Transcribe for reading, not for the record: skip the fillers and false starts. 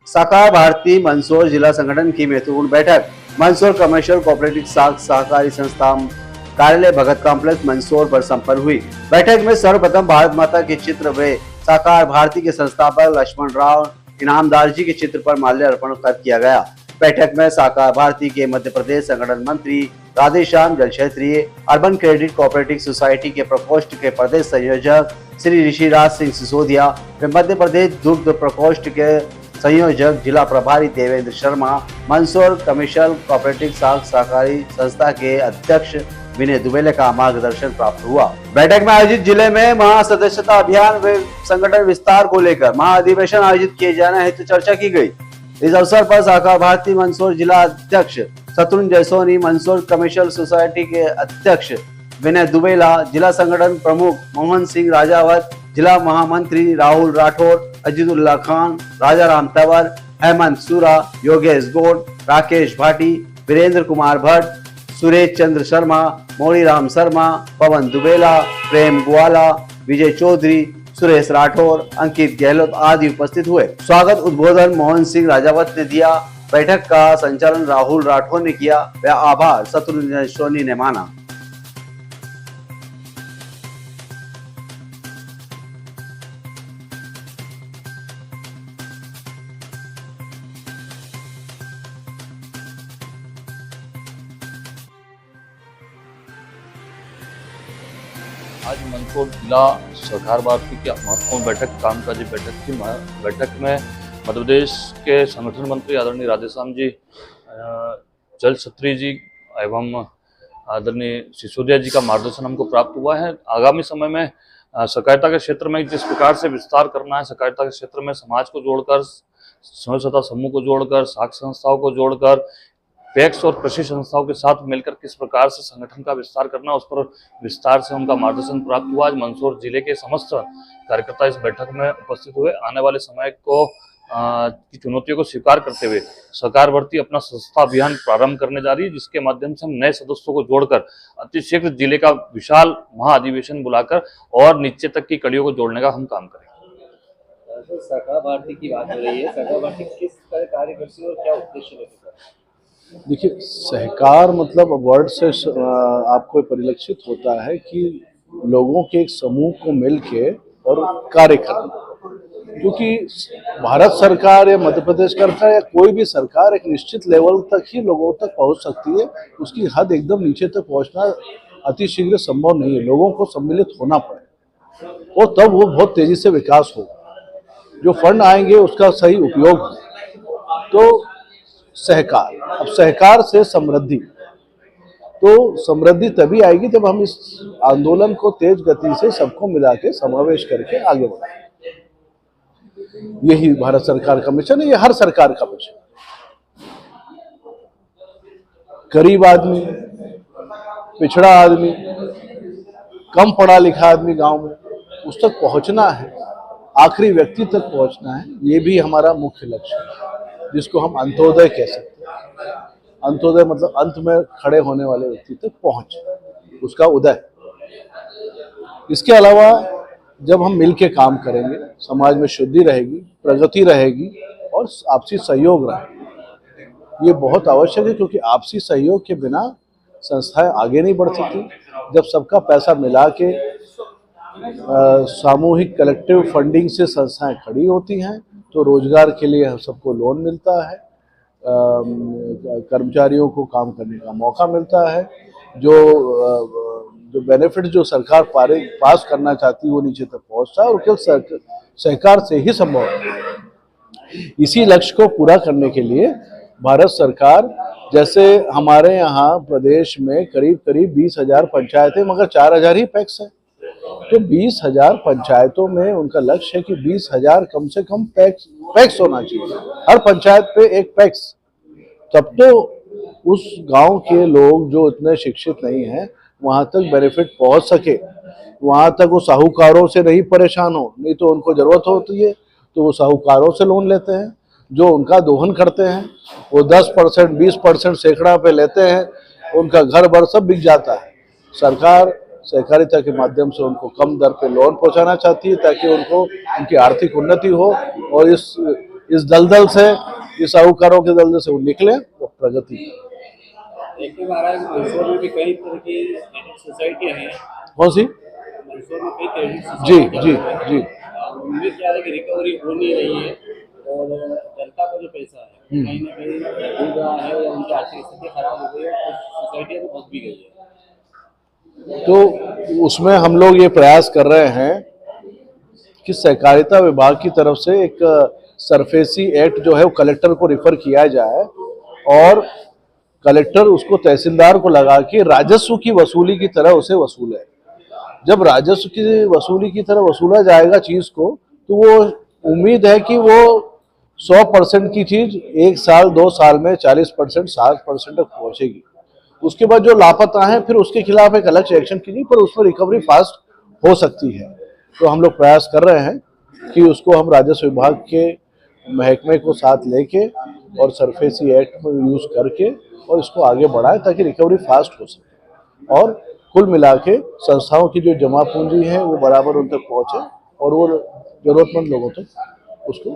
साकार भारती मंदसौर जिला संगठन की महत्वपूर्ण बैठक मंदसौर कमर्शियल कोऑपरेटिव सहकारी संस्था कार्यालय भगत कॉम्प्लेक्स मंदसौर पर संपन्न हुई। बैठक में सर्वप्रथम भारत माता के चित्र व साकार भारती के संस्थापक लक्ष्मण राव इनामदार जी के चित्र पर माल्यार्पण कर किया गया। बैठक में साकार भारती के मध्य प्रदेश संगठन मंत्री राधेश्याम जल क्षेत्रीय अर्बन क्रेडिट कोऑपरेटिव सोसाइटी के प्रकोष्ठ के प्रदेश संयोजक श्री ऋषिराज सिंह सिसोदिया व मध्य प्रदेश दुग्ध प्रकोष्ठ के संयोजक जिला प्रभारी देवेंद्र शर्मा, मंदसौर कमर्शियल कोऑपरेटिव सहकारी संस्था के अध्यक्ष विनय दुबेले का मार्गदर्शन प्राप्त हुआ। बैठक में आयोजित जिले में महासदस्यता अभियान व संगठन विस्तार को लेकर महाअधिवेशन आयोजित किए जाने हेतु चर्चा की गई। इस अवसर पर साकार भारती मंदसौर जिला अध्यक्ष शत्रुघ्न जयसोनी, मंदसौर कमर्शियल सोसाइटी के अध्यक्ष विनय दुबेला, जिला संगठन प्रमुख मोहन सिंह राजावत, जिला महामंत्री राहुल राठौर, अजीजुल्लाह खान, राजा राम तंवर, हेमंत सूरा, योगेश गौड़, राकेश भाटी, वीरेंद्र कुमार भट्ट, सुरेश चंद्र शर्मा, मोड़ी राम शर्मा, पवन दुबेला, प्रेम गुआला, विजय चौधरी, सुरेश राठौर, अंकित गहलोत आदि उपस्थित हुए। स्वागत उद्बोधन मोहन सिंह राजावत ने दिया। बैठक का संचालन राहुल राठौर ने किया व आभार शत्रुघ्न जयसोनी ने माना। आज मंदसौर जिला सहकार भारती की महत्वपूर्ण बैठक कामकाजी बैठक थी। बैठक में मध्य प्रदेश के संगठन मंत्री आदरणीय राधेश्याम जी, जल छत्री जी एवं आदरणीय सिसोदिया जी का मार्गदर्शन हमको प्राप्त हुआ है। आगामी समय में सहकारिता के क्षेत्र में जिस प्रकार से विस्तार करना है, सहकारिता के क्षेत्र में समाज को जोड़कर, स्वयं सहायता समूह को जोड़कर, साख संस्थाओं को जोड़कर, पैक्स और कृषि संस्थाओं के साथ मिलकर किस प्रकार से संगठन का विस्तार करना, उस पर विस्तार से उनका मार्गदर्शन प्राप्त हुआ। आज मंदसौर जिले के समस्त कार्यकर्ता इस बैठक में उपस्थित हुए। आने वाले समय को की चुनौतियों को स्वीकार करते हुए सहकार भारती अपना संस्था अभियान प्रारंभ करने जा रही है, जिसके माध्यम से हम नए सदस्यों को जोड़कर अतिशीघ्र जिले का विशाल महाअधिवेशन बुलाकर और नीचे तक की कड़ियों को जोड़ने का हम काम करेंगे। सहकार भारती की बात हो रही है, सहकार भारती किस तरह कार्य करती है और क्या उद्देश्य है? देखिए, सहकार मतलब वर्ड से आपको परिलक्षित होता है कि लोगों के एक समूह को मिलके और कार्य करना। क्योंकि भारत सरकार या मध्य प्रदेश सरकार या कोई भी सरकार एक निश्चित लेवल तक ही लोगों तक पहुंच सकती है। उसकी हद एकदम नीचे तक पहुंचना अतिशीघ्र संभव नहीं है। लोगों को सम्मिलित होना पड़े और तब वो बहुत तेजी से विकास होगा। जो फंड आएंगे उसका सही उपयोग हो। तो सहकार, अब सहकार से समृद्धि, तो समृद्धि तभी आएगी जब हम इस आंदोलन को तेज गति से सबको मिला के समावेश करके आगे बढ़ें। यही भारत सरकार का मिशन है, ये हर सरकार का मिशन। गरीब आदमी, पिछड़ा आदमी, कम पढ़ा लिखा आदमी गांव में, उस तक पहुंचना है, आखिरी व्यक्ति तक पहुंचना है। ये भी हमारा मुख्य लक्ष्य है, जिसको हम अंत्योदय कह सकते हैं। अंत्योदय मतलब अंत में खड़े होने वाले व्यक्ति तक पहुंच, उसका उदय। इसके अलावा जब हम मिलके काम करेंगे, समाज में शुद्धि रहेगी, प्रगति रहेगी और आपसी सहयोग रहेगा। ये बहुत आवश्यक है, क्योंकि आपसी सहयोग के बिना संस्थाएं आगे नहीं बढ़ सकती। जब सबका पैसा मिला के सामूहिक कलेक्टिव फंडिंग से संस्थाएं खड़ी होती हैं, तो रोजगार के लिए सबको लोन मिलता है, कर्मचारियों को काम करने का मौका मिलता है, जो बेनिफिट जो सरकार पास करना चाहती है वो नीचे तक पहुंचता है और केवल सहकार से ही संभव है। इसी लक्ष्य को पूरा करने के लिए भारत सरकार, जैसे हमारे यहाँ प्रदेश में करीब 20,000 पंचायतें, मगर 4,000 ही पैक्स है। तो 20,000 पंचायतों में उनका लक्ष्य है कि 20,000 कम से कम पैक्स होना चाहिए, हर पंचायत पे एक पैक्स। तब तो उस गांव के लोग जो इतने शिक्षित नहीं हैं वहां तक बेनिफिट पहुंच सके, वहां तक वो साहूकारों से नहीं परेशान हो। नहीं तो उनको जरूरत होती है तो वो साहूकारों से लोन लेते हैं, जो उनका दोहन करते हैं। वो 10%, 20% सैकड़ा पे लेते हैं, उनका घर भर सब बिक जाता है। सरकार सहकारिता के माध्यम से उनको कम दर पे लोन पहुंचाना चाहती है, ताकि उनको उनकी आर्थिक उन्नति हो और इस इस दलदल से, इस साहूकारों के दलदल से वो निकले, वो प्रगति करें। देखिए महाराज, मंदसौर में भी कई तरह की क्रेडिट सोसाइटियां हैं। कौन सी? मंदसौर में कई क्रेडिट जी सोसाइटियां जी हैं। जी। उम्मीद क्या है कि रिकवरी हो नहीं रही है और जनता का जो पैसा है कहीं ना कहीं डूब रहा है या उनकी आर्थिक स्थिति खराब हो गई है, कुछ सोसाइटियां तो फंस भी गई है। तो उसमें हम लोग ये प्रयास कर रहे हैं कि सहकारिता विभाग की तरफ से एक सरफेसी एक्ट जो है वो कलेक्टर को रिफर किया जाए और कलेक्टर उसको तहसीलदार को लगा के राजस्व की वसूली की तरह उसे वसूले। जब राजस्व की वसूली की तरह वसूला जाएगा चीज को, तो वो उम्मीद है कि वो 100% की चीज 1 साल 2 साल में 40% 60% तक पहुंचेगी। उसके बाद जो लापता है फिर उसके खिलाफ एक अलग से एक्शन कीजिए, पर उसमें रिकवरी फास्ट हो सकती है। तो हम लोग प्रयास कर रहे हैं कि उसको हम राजस्व विभाग के महकमे को साथ लेके और सरफेसी एक्ट में यूज करके और इसको आगे बढ़ाएं ताकि रिकवरी फास्ट हो सके और कुल मिला के संस्थाओं की जो जमा पूंजी है वो बराबर उन तक पहुंचे और वो जरूरतमंद लोगों तक उसको